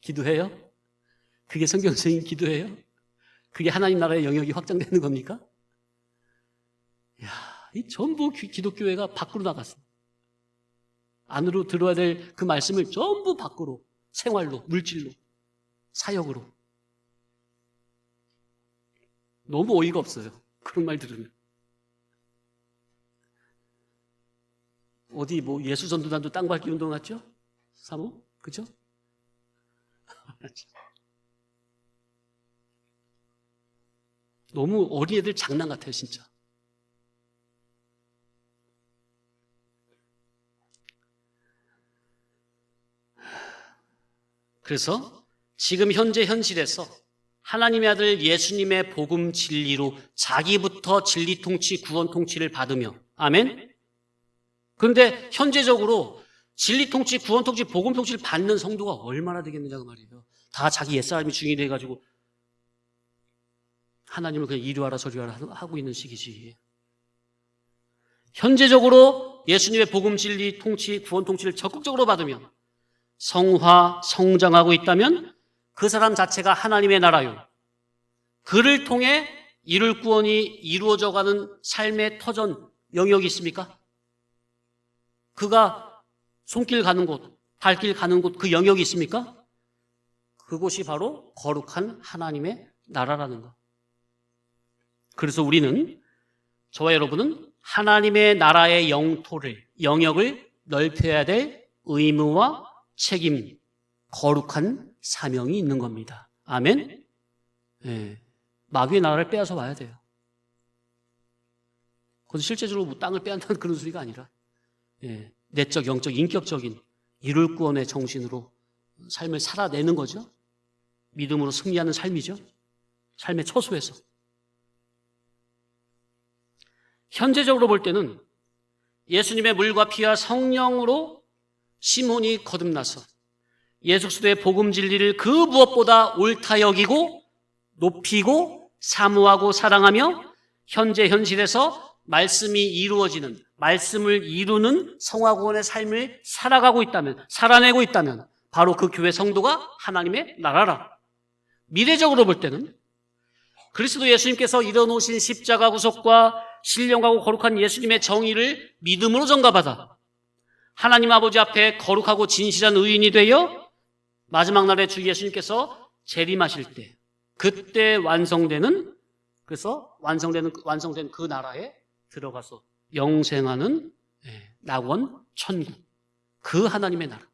S1: 기도해요? 그게 성경적인 기도예요? 그게 하나님 나라의 영역이 확장되는 겁니까? 이야, 이 전부 기독교회가 밖으로 나갔어. 안으로 들어야 될 그 말씀을 전부 밖으로, 생활로, 물질로, 사역으로. 너무 어이가 없어요. 그런 말 들으면. 어디 뭐 예수전도단도 땅 밟기 운동 같죠? 사모? 그죠? 너무 어린애들 장난 같아요, 진짜. 그래서 지금 현재 현실에서 하나님의 아들 예수님의 복음 진리로 자기부터 진리 통치, 구원 통치를 받으며, 아멘? 그런데 현재적으로 진리 통치, 구원 통치, 복음 통치를 받는 성도가 얼마나 되겠느냐고 말이에요. 다 자기 옛사람이 중이 돼가지고 하나님을 그냥 이리와라 저리와라 하고 있는 시기지. 현재적으로 예수님의 복음 진리 통치, 구원 통치를 적극적으로 받으며 성화, 성장하고 있다면 그 사람 자체가 하나님의 나라요. 그를 통해 이룰 구원이 이루어져가는 삶의 터전 영역이 있습니까? 그가 손길 가는 곳, 발길 가는 곳, 그 영역이 있습니까? 그곳이 바로 거룩한 하나님의 나라라는 것. 그래서 우리는, 저와 여러분은 하나님의 나라의 영역을 넓혀야 될 의무와 책임, 거룩한 사명이 있는 겁니다. 아멘? 네. 마귀의 나라를 빼앗아 와야 돼요. 그건 실제적으로 뭐 땅을 빼앗는다는 그런 소리가 아니라, 네. 내적, 영적, 인격적인 이룰 구원의 정신으로 삶을 살아내는 거죠. 믿음으로 승리하는 삶이죠. 삶의 초소에서. 현재적으로 볼 때는 예수님의 물과 피와 성령으로 시몬이 거듭나서 예수 그리스도의 복음 진리를 그 무엇보다 옳다 여기고 높이고 사모하고 사랑하며 현재 현실에서 말씀이 이루어지는, 말씀을 이루는 성화구원의 삶을 살아가고 있다면, 살아내고 있다면 바로 그 교회 성도가 하나님의 나라라. 미래적으로 볼 때는 그리스도 예수님께서 이뤄놓으신 십자가 구속과 신령하고 거룩한 예수님의 정의를 믿음으로 전가받아 하나님 아버지 앞에 거룩하고 진실한 의인이 되어 마지막 날에 주 예수님께서 재림하실 때, 그때 완성되는, 그래서 완성된 그 나라에 들어가서 영생하는 낙원 천국, 그 하나님의 나라.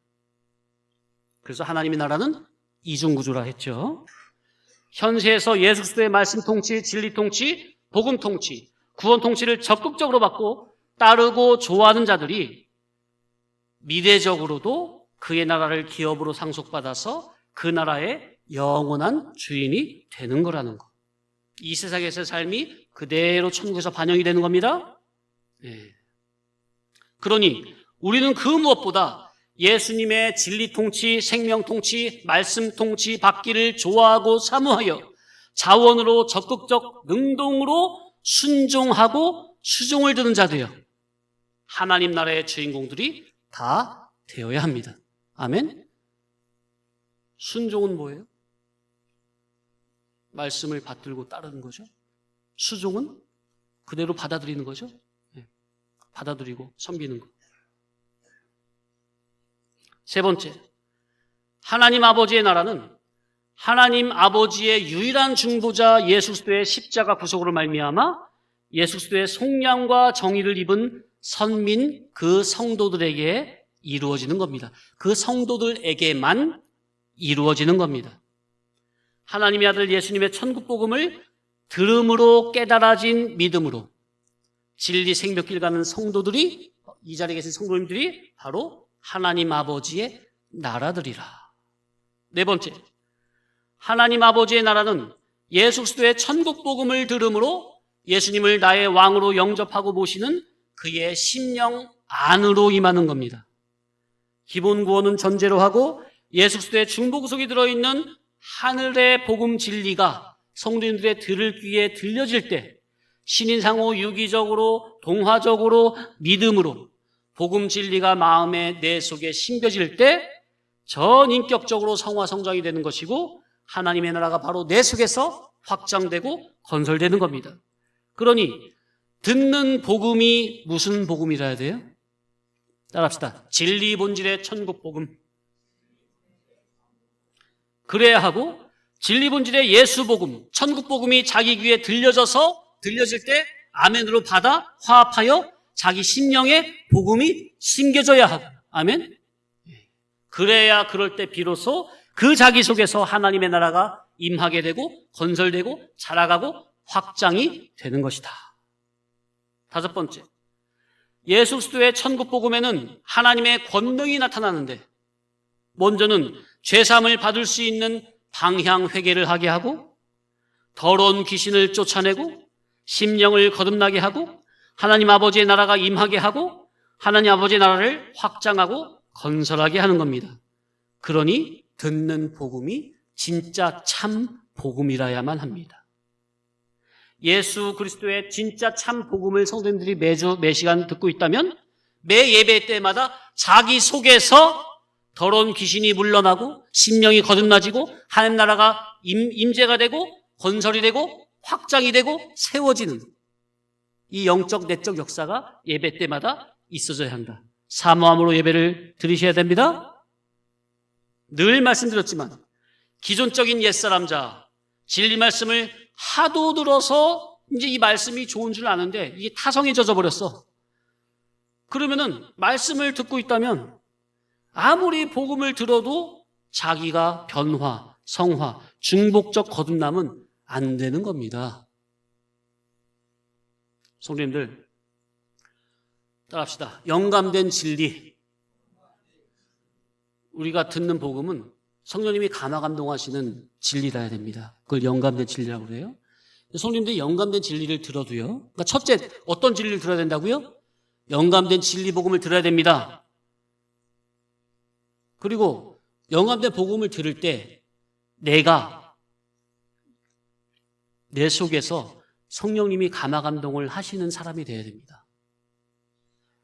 S1: 그래서 하나님의 나라는 이중구조라 했죠. 현세에서 예수 그리스도의 말씀 통치, 진리 통치, 복음 통치, 구원 통치를 적극적으로 받고 따르고 좋아하는 자들이 미래적으로도 그의 나라를 기업으로 상속받아서 그 나라의 영원한 주인이 되는 거라는 거. 이 세상에서의 삶이 그대로 천국에서 반영이 되는 겁니다. 네. 그러니 우리는 그 무엇보다 예수님의 진리 통치, 생명 통치, 말씀 통치 받기를 좋아하고 사모하여 자원으로 적극적 능동으로 순종하고 수종을 드는 자들이요, 하나님 나라의 주인공들이 다 되어야 합니다. 아멘? 순종은 뭐예요? 말씀을 받들고 따르는 거죠. 수종은 그대로 받아들이는 거죠. 네. 받아들이고 섬기는 것. 세 번째, 하나님 아버지의 나라는 하나님 아버지의 유일한 중보자 예수 그리스도의 십자가 구속으로 말미암아 예수 그리스도의 속량과 정의를 입은 선민 그 성도들에게 이루어지는 겁니다. 그 성도들에게만 이루어지는 겁니다. 하나님의 아들 예수님의 천국 복음을 들음으로 깨달아진 믿음으로 진리 생명길 가는 성도들이, 이 자리에 계신 성도님들이 바로 하나님 아버지의 나라들이라. 네 번째, 하나님 아버지의 나라는 예수 그리스도의 천국 복음을 들음으로 예수님을 나의 왕으로 영접하고 모시는 그의 심령 안으로 임하는 겁니다. 기본 구원은 전제로 하고 예수 그리스도의 중보 구속이 들어있는 하늘의 복음 진리가 성도님들의 들을 귀에 들려질 때 신인상호 유기적으로, 동화적으로, 믿음으로 복음 진리가 마음의 내 속에 심겨질 때 전인격적으로 성화 성장이 되는 것이고 하나님의 나라가 바로 내 속에서 확장되고 건설되는 겁니다. 그러니 듣는 복음이 무슨 복음이라 해야 돼요? 따라합시다. 진리 본질의 천국 복음. 그래야 하고 진리 본질의 예수 복음, 천국 복음이 자기 귀에 들려질 때 아멘으로 받아 화합하여 자기 심령에 복음이 심겨져야 하고, 아멘? 그래야 그럴 때 비로소 그 자기 속에서 하나님의 나라가 임하게 되고 건설되고 자라가고 확장이 되는 것이다. 다섯 번째, 예수 그리스도의 천국 복음에는 하나님의 권능이 나타나는데 먼저는 죄사함을 받을 수 있는 방향 회개를 하게 하고 더러운 귀신을 쫓아내고 심령을 거듭나게 하고 하나님 아버지의 나라가 임하게 하고 하나님 아버지의 나라를 확장하고 건설하게 하는 겁니다. 그러니 듣는 복음이 진짜 참 복음이라야만 합니다. 예수 그리스도의 진짜 참 복음을 성도님들이 매주 매 시간 듣고 있다면 매 예배 때마다 자기 속에서 더러운 귀신이 물러나고 심령이 거듭나지고 하나님 나라가 임재가 되고 건설이 되고 확장이 되고 세워지는 이 영적 내적 역사가 예배 때마다 있어져야 한다. 사모함으로 예배를 드리셔야 됩니다. 늘 말씀드렸지만 기존적인 옛사람자 진리 말씀을 하도 들어서 이제 이 말씀이 좋은 줄 아는데 이게 타성에 젖어버렸어. 그러면은 말씀을 듣고 있다면 아무리 복음을 들어도 자기가 변화, 성화, 중복적 거듭남은 안 되는 겁니다. 성도님들 따라합시다. 영감된 진리. 우리가 듣는 복음은 성령님이 감화감동하시는 진리라야 됩니다. 그걸 영감된 진리라고 그래요. 성도님들이 영감된 진리를 들어도요. 그러니까 첫째, 어떤 진리를 들어야 된다고요? 영감된 진리 복음을 들어야 됩니다. 그리고 영감된 복음을 들을 때 내가 내 속에서 성령님이 감화감동을 하시는 사람이 되어야 됩니다.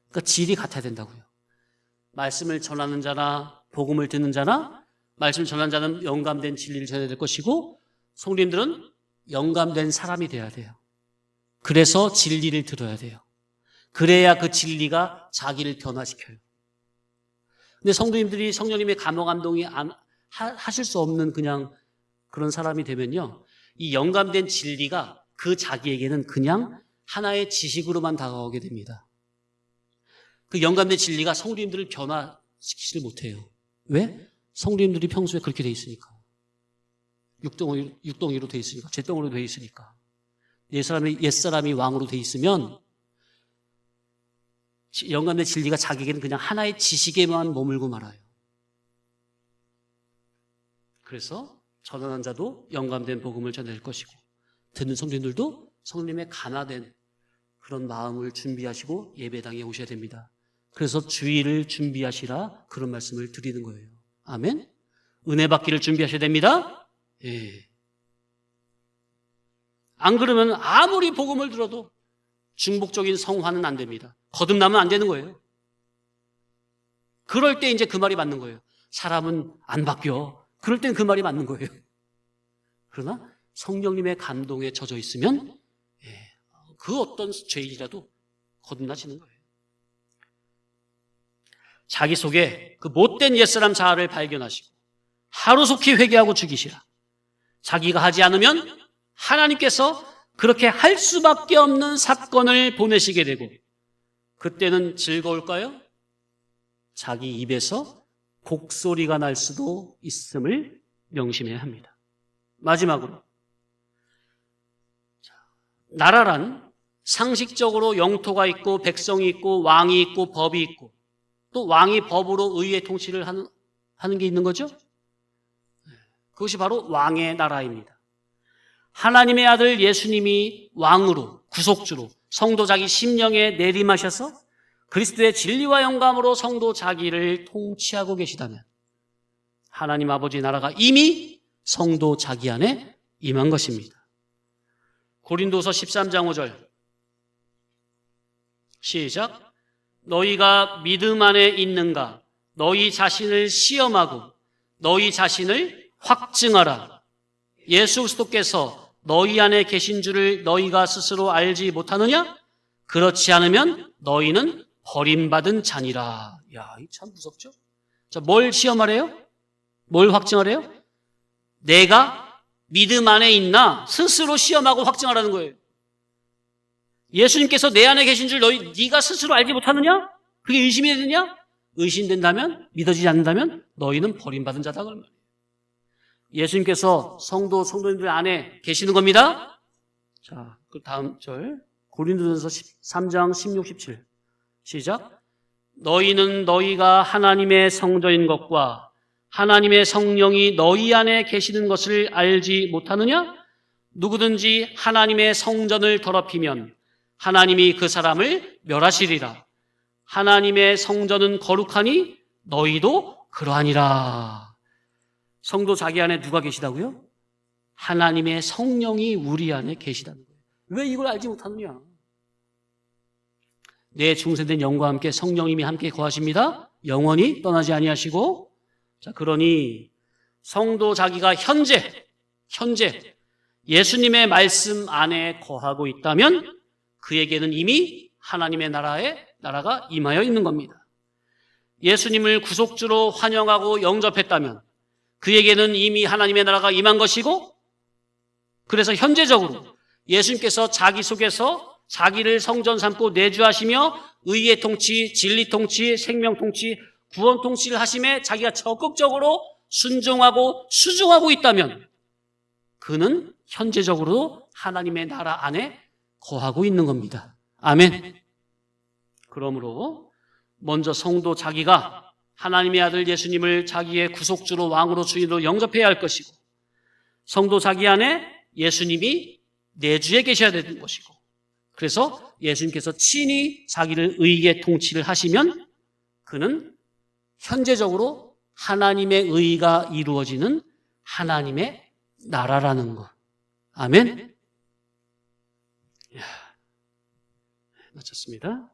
S1: 그러니까 질이 같아야 된다고요. 말씀을 전하는 자나 복음을 듣는 자나 말씀을 전하는 자는 영감된 진리를 전해야 될 것이고 성도님들은 영감된 사람이 되어야 돼요. 그래서 진리를 들어야 돼요. 그래야 그 진리가 자기를 변화시켜요. 근데 성도님들이 성령님의 감화감동이 하실 수 없는 그냥 그런 사람이 되면요. 이 영감된 진리가 그 자기에게는 그냥 하나의 지식으로만 다가오게 됩니다. 그 영감된 진리가 성도님들을 변화시키지 못해요. 왜? 성도님들이 평소에 그렇게 돼 있으니까. 육덩이로 돼 있으니까. 잿덩이로 돼 있으니까. 옛사람이 왕으로 돼 있으면 영감된 진리가 자기에게는 그냥 하나의 지식에만 머물고 말아요. 그래서 전하는 자도 영감된 복음을 전할 것이고 듣는 성도님들도 성령님의 감화된 그런 마음을 준비하시고 예배당에 오셔야 됩니다. 그래서 주일을 준비하시라 그런 말씀을 드리는 거예요. 아멘? 은혜 받기를 준비하셔야 됩니다. 예. 안 그러면 아무리 복음을 들어도 중복적인 성화는 안 됩니다. 거듭나면 안 되는 거예요. 그럴 때 이제 그 말이 맞는 거예요. 사람은 안 바뀌어. 그럴 땐 그 말이 맞는 거예요. 그러나 성령님의 감동에 젖어 있으면 그 어떤 죄인이라도 거듭나시는 거예요. 자기 속에 그 못된 옛사람 자아를 발견하시고 하루속히 회개하고 죽이시라. 자기가 하지 않으면 하나님께서 그렇게 할 수밖에 없는 사건을 보내시게 되고 그때는 즐거울까요? 자기 입에서 곡소리가 날 수도 있음을 명심해야 합니다. 마지막으로 나라란 상식적으로 영토가 있고 백성이 있고 왕이 있고 법이 있고 또 왕이 법으로 의회 통치를 하는 게 있는 거죠. 그것이 바로 왕의 나라입니다. 하나님의 아들 예수님이 왕으로 구속주로 성도 자기 심령에 내림하셔서 그리스도의 진리와 영감으로 성도 자기를 통치하고 계시다면 하나님 아버지 나라가 이미 성도 자기 안에 임한 것입니다. 고린도서 13장 5절 시작. 너희가 믿음 안에 있는가? 너희 자신을 시험하고 너희 자신을 확증하라. 예수 그리스도께서 너희 안에 계신 줄을 너희가 스스로 알지 못하느냐? 그렇지 않으면 너희는 버림받은 자니라. 야, 이 참 무섭죠? 자, 뭘 시험하래요? 뭘 확증하래요? 내가 믿음 안에 있나? 스스로 시험하고 확증하라는 거예요. 예수님께서 내 안에 계신 줄 네가 스스로 알지 못하느냐? 그게 의심이 되느냐? 의심된다면, 믿어지지 않는다면 너희는 버림받은 자다. 그런 말이에요. 예수님께서 성도님들 안에 계시는 겁니다. 자, 그 다음 절 고린도전서 3장 16, 17 시작. 너희는 너희가 하나님의 성전인 것과 하나님의 성령이 너희 안에 계시는 것을 알지 못하느냐? 누구든지 하나님의 성전을 더럽히면 하나님이 그 사람을 멸하시리라. 하나님의 성전은 거룩하니 너희도 그러하니라. 성도 자기 안에 누가 계시다고요? 하나님의 성령이 우리 안에 계시다는 거예요. 왜 이걸 알지 못하느냐? 내 중생된 영과 함께 성령님이 함께 거하십니다. 영원히 떠나지 아니하시고. 자, 그러니 성도 자기가 현재 예수님의 말씀 안에 거하고 있다면 그에게는 이미 하나님의 나라가 임하여 있는 겁니다. 예수님을 구속주로 환영하고 영접했다면 그에게는 이미 하나님의 나라가 임한 것이고, 그래서 현재적으로 예수님께서 자기 속에서 자기를 성전 삼고 내주하시며 의의 통치, 진리 통치, 생명 통치, 구원 통치를 하심에 자기가 적극적으로 순종하고 수종하고 있다면 그는 현재적으로 하나님의 나라 안에 거하고 있는 겁니다. 아멘. 그러므로 먼저 성도 자기가 하나님의 아들 예수님을 자기의 구속주로 왕으로 주인으로 영접해야 할 것이고, 성도 자기 안에 예수님이 내주에 계셔야 되는 것이고, 그래서 예수님께서 친히 자기를 의의 통치를 하시면 그는 현재적으로 하나님의 의가 이루어지는 하나님의 나라라는 것. 아멘. 마쳤습니다.